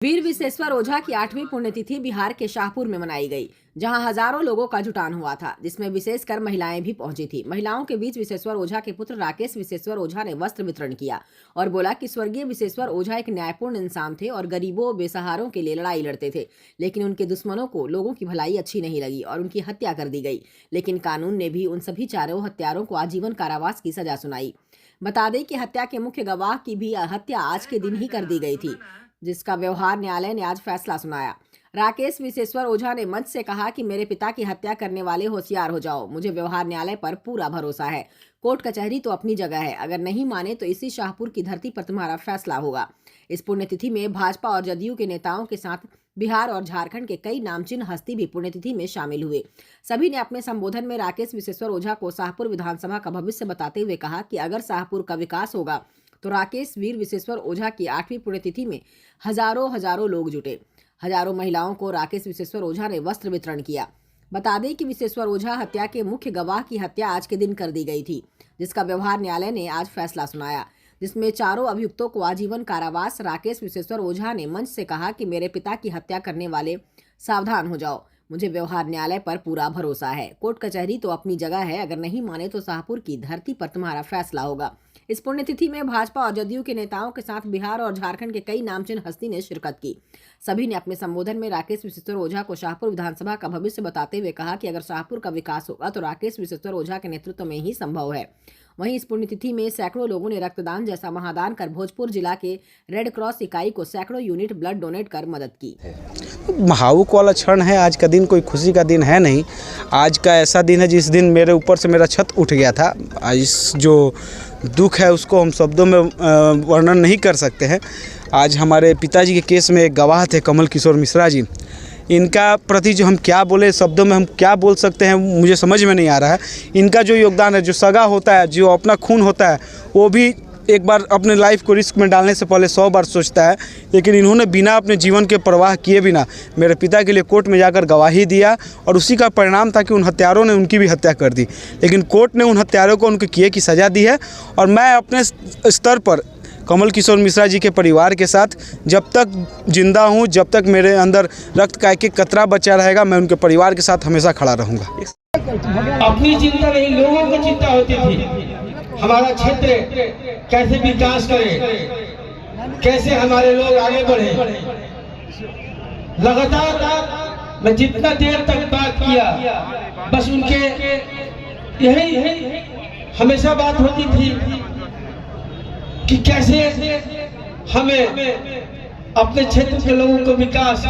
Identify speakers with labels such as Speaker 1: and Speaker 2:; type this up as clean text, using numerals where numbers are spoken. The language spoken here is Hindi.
Speaker 1: वीर विश्वेश्वर ओझा की 8वीं पुण्यतिथि बिहार के शाहपुर में मनाई गई, जहां हजारों लोगों का जुटान हुआ था, जिसमें विशेषकर महिलाएं भी पहुंची थी। महिलाओं के बीच विश्वेश्वर ओझा के पुत्र राकेश विश्वेश्वर ओझा ने वस्त्र वितरण किया और बोला कि स्वर्गीय विश्वेश्वर ओझा एक न्यायपूर्ण इंसान थे और गरीबों बेसहारों के लिए लड़ाई लड़ते थे, लेकिन उनके दुश्मनों को लोगों की भलाई अच्छी नहीं लगी और उनकी हत्या कर दी गई। लेकिन कानून ने भी उन सभी चारों हत्यारों को आजीवन कारावास की सजा सुनाई। बता दें कि हत्या के मुख्य गवाह की भी हत्या आज के दिन ही कर दी गई थी, जिसका व्यवहार न्यायालय ने आज फैसला सुनाया। राकेश विश्वेश्वर ओझा ने मंच से कहा कि मेरे पिता की हत्या करने वाले होशियार हो जाओ, मुझे व्यवहार न्यायालय पर पूरा भरोसा है। कोर्ट कचहरी तो अपनी जगह है, अगर नहीं माने तो इसी शाहपुर की धरती पर तुम्हारा फैसला होगा। इस पुण्यतिथि में भाजपा और जदयू के नेताओं के साथ बिहार और झारखंड के कई नामचीन हस्ती भी पुण्यतिथि में शामिल हुए। सभी ने अपने संबोधन में राकेश विश्वेश्वर ओझा को शाहपुर विधानसभा का भविष्य बताते हुए कहा कि अगर शाहपुर का विकास होगा तो राकेश वीर विश्वेश्वर ओझा की 8वीं पुण्यतिथि में हजारों लोग जुटे। हजारों महिलाओं को राकेश विश्वेश्वर ओझा ने वस्त्र वितरण किया। बता दें कि विश्वेश्वर ओझा हत्या के मुख्य गवाह की हत्या आज के दिन कर दी गई थी, जिसका व्यवहार न्यायालय ने आज फैसला सुनाया, जिसमें चारों अभियुक्तों को आजीवन कारावास। राकेश विश्वेश्वर ओझा ने मंच से कहा कि मेरे पिता की हत्या करने वाले सावधान हो जाओ, मुझे व्यवहार न्यायालय पर पूरा भरोसा है। कोर्ट कचहरी तो अपनी जगह है, अगर नहीं माने तो शाहपुर की धरती पर तुम्हारा फैसला होगा। इस पुण्यतिथि में भाजपा और जदयू के नेताओं के साथ बिहार और झारखंड के कई नामचीन हस्ती ने शिरकत की। सभी ने अपने संबोधन में राकेश विश्वेश्वर ओझा को शाहपुर विधानसभा का भविष्य बताते हुए कहा कि अगर शाहपुर का विकास होगा तो राकेश विश्वेश्वर ओझा के नेतृत्व में ही संभव है। वहीं इस पुण्यतिथि में सैकड़ों लोगों ने रक्तदान जैसा महादान कर भोजपुर जिला के रेड क्रॉस इकाई को सैकड़ों यूनिट ब्लड डोनेट कर मदद की।
Speaker 2: भावुक वाला क्षण है। आज का दिन कोई खुशी का दिन है नहीं। आज का ऐसा दिन है जिस दिन मेरे ऊपर से मेरा छत उठ गया था। इस जो दुख है उसको हम शब्दों में वर्णन नहीं कर सकते हैं। आज हमारे पिताजी के केस में एक गवाह थे कमल किशोर मिश्रा जी। इनका प्रति जो हम क्या बोले, शब्दों में हम क्या बोल सकते हैं, मुझे समझ में नहीं आ रहा है। इनका जो योगदान है, जो सगा होता है, जो अपना खून होता है, वो भी एक बार अपने लाइफ को रिस्क में डालने से पहले 100 बार सोचता है। लेकिन इन्होंने बिना अपने जीवन के परवाह किए बिना मेरे पिता के लिए कोर्ट में जाकर गवाही दिया और उसी का परिणाम था कि उन हत्यारों ने उनकी भी हत्या कर दी। लेकिन कोर्ट ने उन हत्यारों को उनके किए की सज़ा दी है। और मैं अपने स्तर पर कमल किशोर मिश्रा जी के परिवार के साथ जब तक जिंदा हूँ, जब तक मेरे अंदर रक्त का एक कतरा बचा रहेगा, मैं उनके परिवार के साथ हमेशा खड़ा रहूँगा।
Speaker 3: अपनी चिंता नहीं, लोगों की चिंता होती थी। हमारा क्षेत्र कैसे विकास करे, कैसे हमारे लोग आगे बढ़े। लगातार मैं जितना देर तक बात किया, बस उनके यही हमेशा बात होती थी कि कैसे हमें अपने क्षेत्र के लोगों को विकास